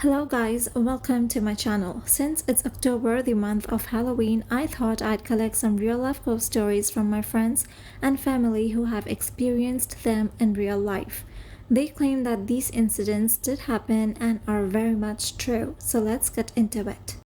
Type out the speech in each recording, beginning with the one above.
Hello guys, welcome to my channel. Since it's October, the month of Halloween, I thought I'd collect some real life ghost stories from my friends and family who have experienced them in real life. They claim that these incidents did happen and are very much true, so let's get into it.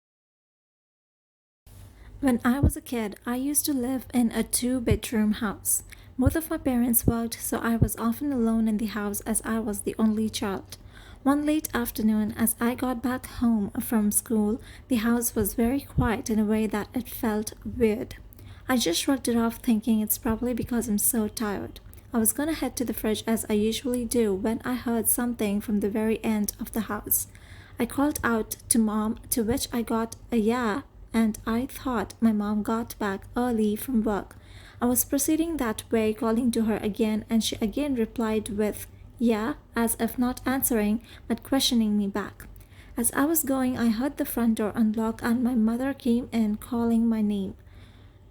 When I was a kid, I used to live in a two-bedroom house. Both of my parents worked, so I was often alone in the house as I was the only child. One late afternoon, as I got back home from school, the house was very quiet in a way that it felt weird. I just shrugged it off, thinking it's probably because I'm so tired. I was gonna head to the fridge as I usually do when I heard something from the very end of the house. I called out to mom, to which I got a yeah, and I thought my mom got back early from work. I was proceeding that way, calling to her again, and she again replied with yeah, as if not answering but questioning me back. As I was going, I heard the front door unlock and my mother came in calling my name.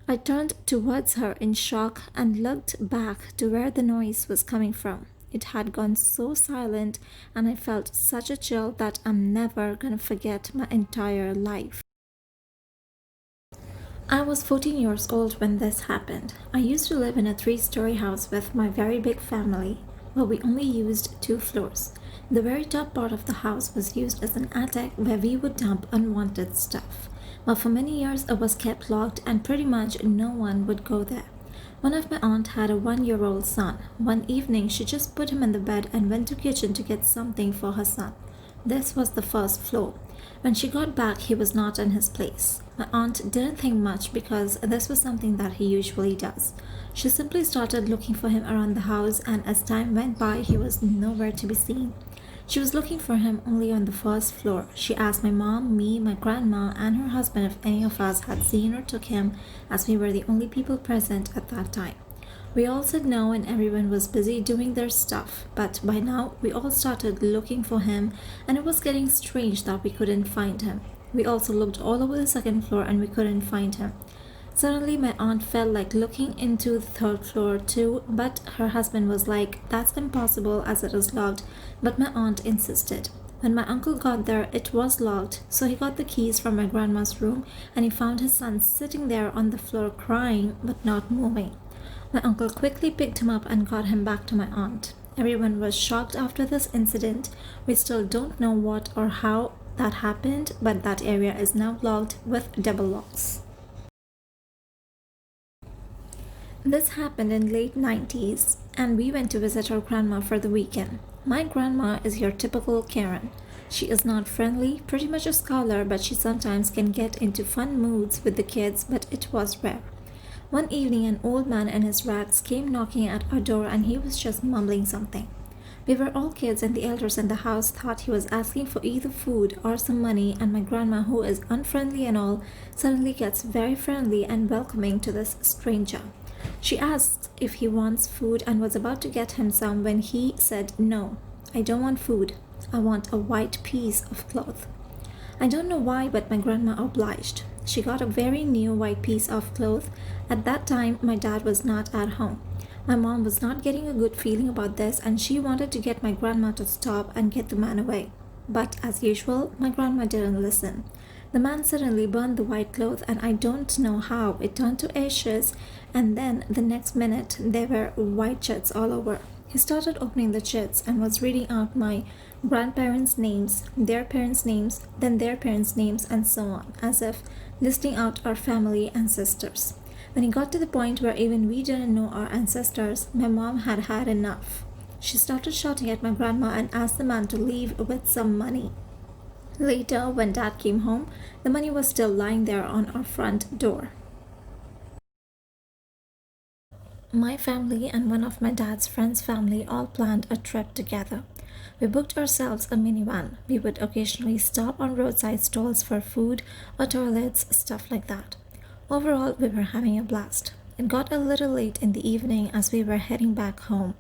I turned towards her in shock and looked back to where the noise was coming from. It had gone so silent, and I felt such a chill that I'm never gonna forget my entire life. I was 14 years old when this happened. I used to live in a three-story house with my very big family, but we only used two floors. The very top part of the house was used as an attic where we would dump unwanted stuff. But for many years it was kept locked and pretty much no one would go there. One of my aunt had a 1-year-old son. One evening she just put him in the bed and went to kitchen to get something for her son. This was the first floor. When she got back, he was not in his place. My aunt didn't think much because this was something that he usually does. She simply started looking for him around the house, and as time went by, he was nowhere to be seen. She was looking for him only on the first floor. She asked my mom, me, my grandma, and her husband if any of us had seen or took him, as we were the only people present at that time. We all said no, and everyone was busy doing their stuff, but by now we all started looking for him, and it was getting strange that we couldn't find him. We also looked all over the second floor and we couldn't find him. Suddenly my aunt felt like looking into the third floor too, but her husband was like, that's impossible as it is locked, but my aunt insisted. When my uncle got there, it was locked, so he got the keys from my grandma's room and he found his son sitting there on the floor crying but not moving. My uncle quickly picked him up and got him back to my aunt. Everyone was shocked after this incident. We still don't know what or how that happened, but that area is now locked with double locks. This happened in late 90s, and we went to visit our grandma for the weekend. My grandma is your typical Karen. She is not friendly, pretty much a scholar, but she sometimes can get into fun moods with the kids, but it was rare. One evening, an old man in his rags came knocking at our door and he was just mumbling something. We were all kids and the elders in the house thought he was asking for either food or some money, and my grandma, who is unfriendly and all, suddenly gets very friendly and welcoming to this stranger. She asked if he wants food and was about to get him some when he said, no, I don't want food. I want a white piece of cloth. I don't know why, but my grandma obliged. She got a very new white piece of cloth. At that time, my dad was not at home. My mom was not getting a good feeling about this, and she wanted to get my grandma to stop and get the man away. But as usual, my grandma didn't listen. The man suddenly burned the white cloth, and I don't know how it turned to ashes, and then the next minute there were white chits all over. He started opening the chits and was reading out my grandparents' names, their parents' names, then their parents' names, and so on, as if listing out our family ancestors. When he got to the point where even we didn't know our ancestors, my mom had had enough. She started shouting at my grandma and asked the man to leave with some money. Later, when dad came home, the money was still lying there on our front door. My family and one of my dad's friends' family all planned a trip together. We booked ourselves a minivan. We would occasionally stop on roadside stalls for food or toilets, stuff like that. Overall, we were having a blast. It got a little late in the evening as we were heading back home.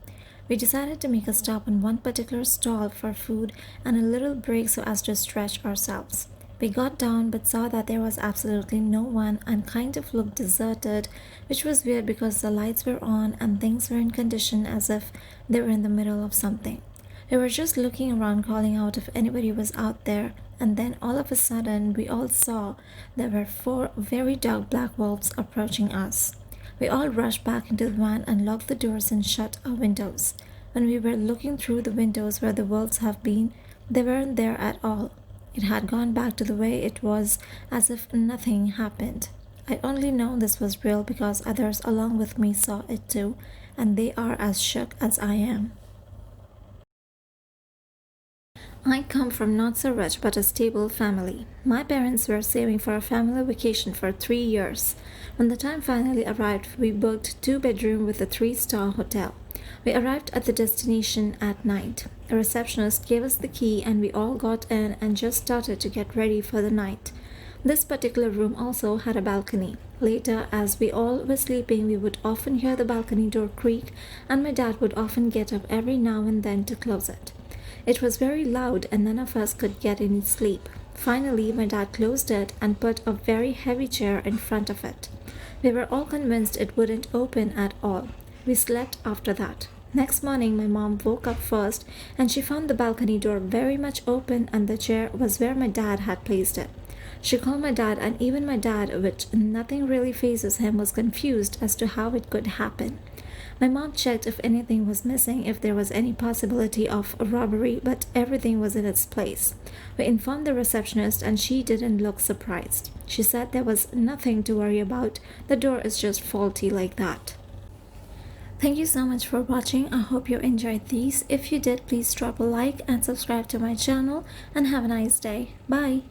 We decided to make a stop on one particular stall for food and a little break so as to stretch ourselves. We got down but saw that there was absolutely no one and kind of looked deserted, which was weird because the lights were on and things were in condition as if they were in the middle of something. We were just looking around, calling out if anybody was out there, and then all of a sudden we all saw there were four very dark black wolves approaching us. We all rushed back into the van and locked the doors and shut our windows. When we were looking through the windows where the wolves have been, they weren't there at all. It had gone back to the way it was, as if nothing happened. I only know this was real because others along with me saw it too, and they are as shook as I am. I come from not so rich but a stable family. My parents were saving for a family vacation for 3 years. When the time finally arrived, we booked 2 bedroom with a 3-star hotel. We arrived at the destination at night. A receptionist gave us the key and we all got in and just started to get ready for the night. This particular room also had a balcony. Later, as we all were sleeping, we would often hear the balcony door creak, and my dad would often get up every now and then to close it. It was very loud and none of us could get any sleep. Finally, my dad closed it and put a very heavy chair in front of it. We were all convinced it wouldn't open at all. We slept after that. Next morning, my mom woke up first and she found the balcony door very much open and the chair was where my dad had placed it. She called my dad, and even my dad, which nothing really phases him, was confused as to how it could happen. My mom checked if anything was missing, if there was any possibility of a robbery, but everything was in its place. We informed the receptionist and she didn't look surprised. She said there was nothing to worry about, the door is just faulty like that. Thank you so much for watching. I hope you enjoyed these. If you did, please drop a like and subscribe to my channel, and have a nice day. Bye.